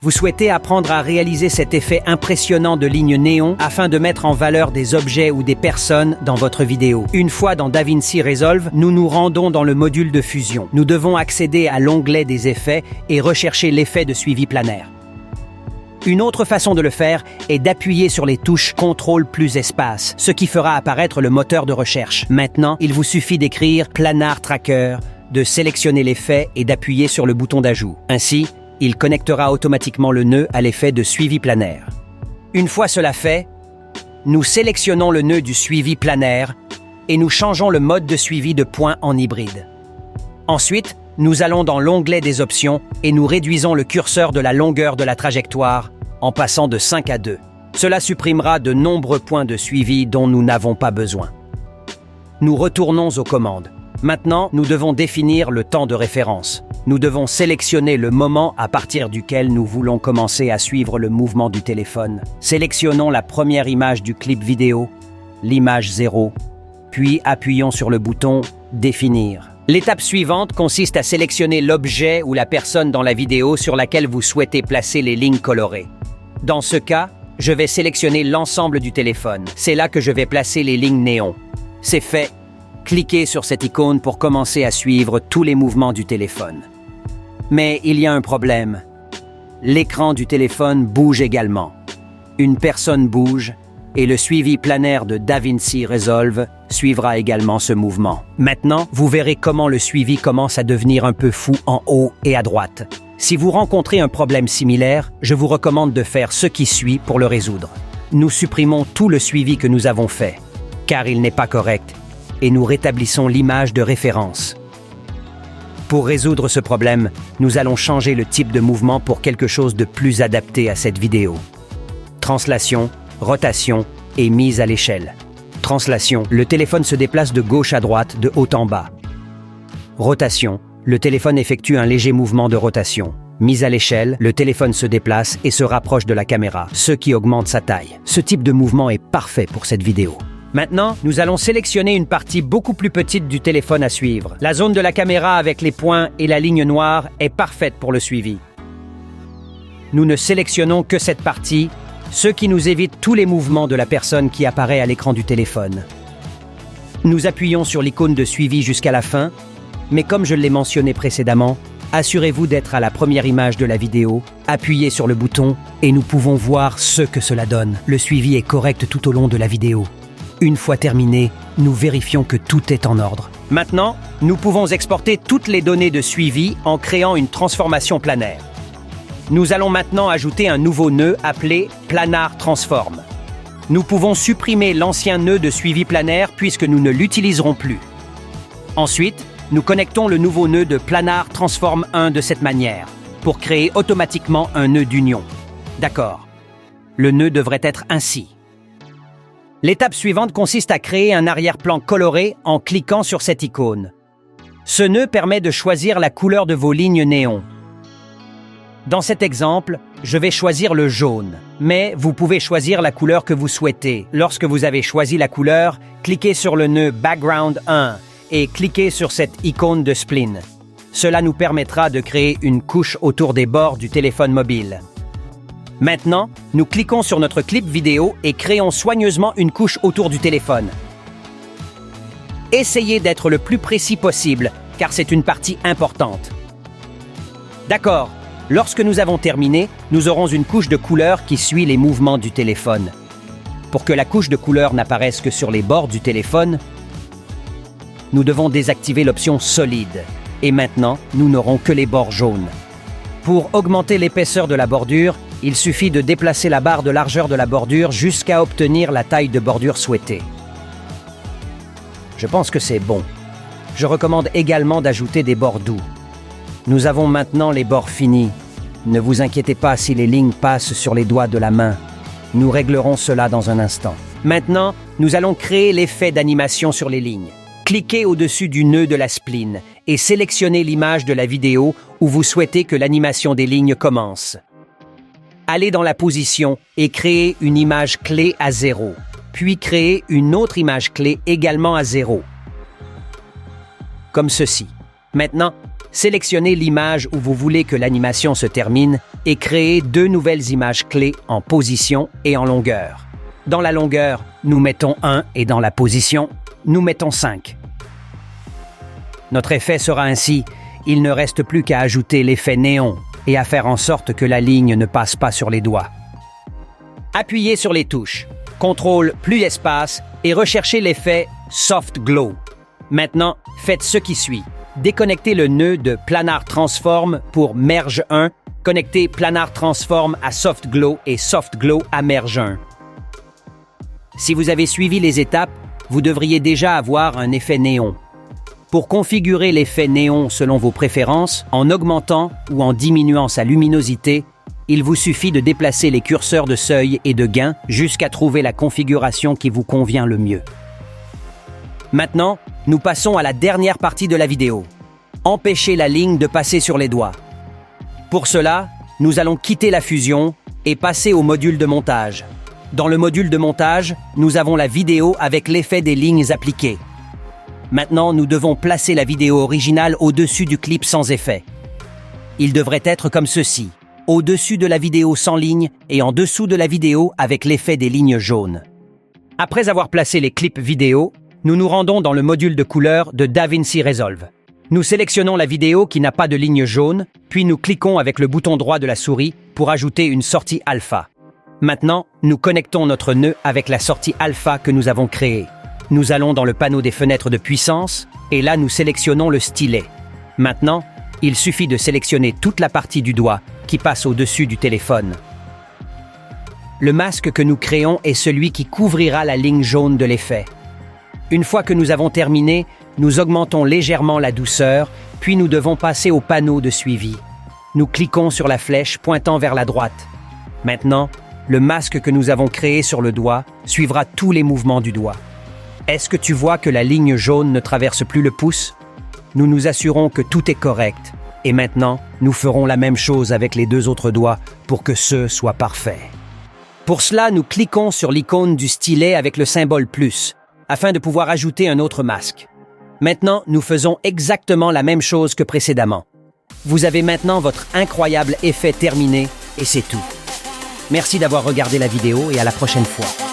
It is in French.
Vous souhaitez apprendre à réaliser cet effet impressionnant de lignes néon afin de mettre en valeur des objets ou des personnes dans votre vidéo. Une fois dans DaVinci Resolve, nous nous rendons dans le module de fusion. Nous devons accéder à l'onglet des effets et rechercher l'effet de suivi planaire. Une autre façon de le faire est d'appuyer sur les touches CTRL plus espace, ce qui fera apparaître le moteur de recherche. Maintenant, il vous suffit d'écrire Planar Tracker, de sélectionner l'effet et d'appuyer sur le bouton d'ajout. Ainsi, il connectera automatiquement le nœud à l'effet de suivi planaire. Une fois cela fait, nous sélectionnons le nœud du suivi planaire et nous changeons le mode de suivi de point en hybride. Ensuite, nous allons dans l'onglet des options et nous réduisons le curseur de la longueur de la trajectoire en passant de 5 à 2. Cela supprimera de nombreux points de suivi dont nous n'avons pas besoin. Nous retournons aux commandes. Maintenant, nous devons définir le temps de référence. Nous devons sélectionner le moment à partir duquel nous voulons commencer à suivre le mouvement du téléphone. Sélectionnons la première image du clip vidéo, l'image 0, puis appuyons sur le bouton « Définir ». L'étape suivante consiste à sélectionner l'objet ou la personne dans la vidéo sur laquelle vous souhaitez placer les lignes colorées. Dans ce cas, je vais sélectionner l'ensemble du téléphone. C'est là que je vais placer les lignes néons. C'est fait. Cliquez sur cette icône pour commencer à suivre tous les mouvements du téléphone. Mais il y a un problème. L'écran du téléphone bouge également. Une personne bouge et le suivi planaire de DaVinci Resolve suivra également ce mouvement. Maintenant, vous verrez comment le suivi commence à devenir un peu fou en haut et à droite. Si vous rencontrez un problème similaire, je vous recommande de faire ce qui suit pour le résoudre. Nous supprimons tout le suivi que nous avons fait, car il n'est pas correct, et nous rétablissons l'image de référence. Pour résoudre ce problème, nous allons changer le type de mouvement pour quelque chose de plus adapté à cette vidéo. Translation, rotation et mise à l'échelle. Translation, le téléphone se déplace de gauche à droite, de haut en bas. Rotation, le téléphone effectue un léger mouvement de rotation. Mise à l'échelle, le téléphone se déplace et se rapproche de la caméra, ce qui augmente sa taille. Ce type de mouvement est parfait pour cette vidéo. Maintenant, nous allons sélectionner une partie beaucoup plus petite du téléphone à suivre. La zone de la caméra avec les points et la ligne noire est parfaite pour le suivi. Nous ne sélectionnons que cette partie, ce qui nous évite tous les mouvements de la personne qui apparaît à l'écran du téléphone. Nous appuyons sur l'icône de suivi jusqu'à la fin, mais comme je l'ai mentionné précédemment, assurez-vous d'être à la première image de la vidéo, appuyez sur le bouton et nous pouvons voir ce que cela donne. Le suivi est correct tout au long de la vidéo. Une fois terminé, nous vérifions que tout est en ordre. Maintenant, nous pouvons exporter toutes les données de suivi en créant une transformation planaire. Nous allons maintenant ajouter un nouveau nœud appelé Planar Transform. Nous pouvons supprimer l'ancien nœud de suivi planaire puisque nous ne l'utiliserons plus. Ensuite, nous connectons le nouveau nœud de Planar Transform 1 de cette manière, pour créer automatiquement un nœud d'union. D'accord. Le nœud devrait être ainsi. L'étape suivante consiste à créer un arrière-plan coloré en cliquant sur cette icône. Ce nœud permet de choisir la couleur de vos lignes néons. Dans cet exemple, je vais choisir le jaune, mais vous pouvez choisir la couleur que vous souhaitez. Lorsque vous avez choisi la couleur, cliquez sur le nœud Background 1 et cliquez sur cette icône de spline. Cela nous permettra de créer une couche autour des bords du téléphone mobile. Maintenant, nous cliquons sur notre clip vidéo et créons soigneusement une couche autour du téléphone. Essayez d'être le plus précis possible, car c'est une partie importante. D'accord, lorsque nous avons terminé, nous aurons une couche de couleur qui suit les mouvements du téléphone. Pour que la couche de couleur n'apparaisse que sur les bords du téléphone, nous devons désactiver l'option solide. Et maintenant, nous n'aurons que les bords jaunes. Pour augmenter l'épaisseur de la bordure, il suffit de déplacer la barre de largeur de la bordure jusqu'à obtenir la taille de bordure souhaitée. Je pense que c'est bon. Je recommande également d'ajouter des bords doux. Nous avons maintenant les bords finis. Ne vous inquiétez pas si les lignes passent sur les doigts de la main. Nous réglerons cela dans un instant. Maintenant, nous allons créer l'effet d'animation sur les lignes. Cliquez au-dessus du nœud de la spline et sélectionnez l'image de la vidéo où vous souhaitez que l'animation des lignes commence. Allez dans la position et créez une image clé à 0, puis créez une autre image clé également à 0, comme ceci. Maintenant, sélectionnez l'image où vous voulez que l'animation se termine et créez 2 nouvelles images clés en position et en longueur. Dans la longueur, nous mettons 1 et dans la position, nous mettons 5. Notre effet sera ainsi, il ne reste plus qu'à ajouter l'effet néon et à faire en sorte que la ligne ne passe pas sur les doigts. Appuyez sur les touches, CTRL plus espace et recherchez l'effet Soft Glow. Maintenant, faites ce qui suit. Déconnectez le nœud de Planar Transform pour Merge 1, connectez Planar Transform à Soft Glow et Soft Glow à Merge 1. Si vous avez suivi les étapes, vous devriez déjà avoir un effet néon. Pour configurer l'effet néon selon vos préférences, en augmentant ou en diminuant sa luminosité, il vous suffit de déplacer les curseurs de seuil et de gain jusqu'à trouver la configuration qui vous convient le mieux. Maintenant, nous passons à la dernière partie de la vidéo. Empêcher la ligne de passer sur les doigts. Pour cela, nous allons quitter la fusion et passer au module de montage. Dans le module de montage, nous avons la vidéo avec l'effet des lignes appliquées. Maintenant, nous devons placer la vidéo originale au-dessus du clip sans effet. Il devrait être comme ceci, au-dessus de la vidéo sans ligne et en dessous de la vidéo avec l'effet des lignes jaunes. Après avoir placé les clips vidéo, nous nous rendons dans le module de couleur de DaVinci Resolve. Nous sélectionnons la vidéo qui n'a pas de ligne jaune, puis nous cliquons avec le bouton droit de la souris pour ajouter une sortie alpha. Maintenant, nous connectons notre nœud avec la sortie alpha que nous avons créée. Nous allons dans le panneau des fenêtres de puissance et là nous sélectionnons le stylet. Maintenant, il suffit de sélectionner toute la partie du doigt qui passe au-dessus du téléphone. Le masque que nous créons est celui qui couvrira la ligne jaune de l'effet. Une fois que nous avons terminé, nous augmentons légèrement la douceur, puis nous devons passer au panneau de suivi. Nous cliquons sur la flèche pointant vers la droite. Maintenant, le masque que nous avons créé sur le doigt suivra tous les mouvements du doigt. Est-ce que tu vois que la ligne jaune ne traverse plus le pouce? Nous nous assurons que tout est correct. Et maintenant, nous ferons la même chose avec les 2 autres doigts pour que ceux soient parfaits. Pour cela, nous cliquons sur l'icône du stylet avec le symbole plus, afin de pouvoir ajouter un autre masque. Maintenant, nous faisons exactement la même chose que précédemment. Vous avez maintenant votre incroyable effet terminé et c'est tout. Merci d'avoir regardé la vidéo et à la prochaine fois.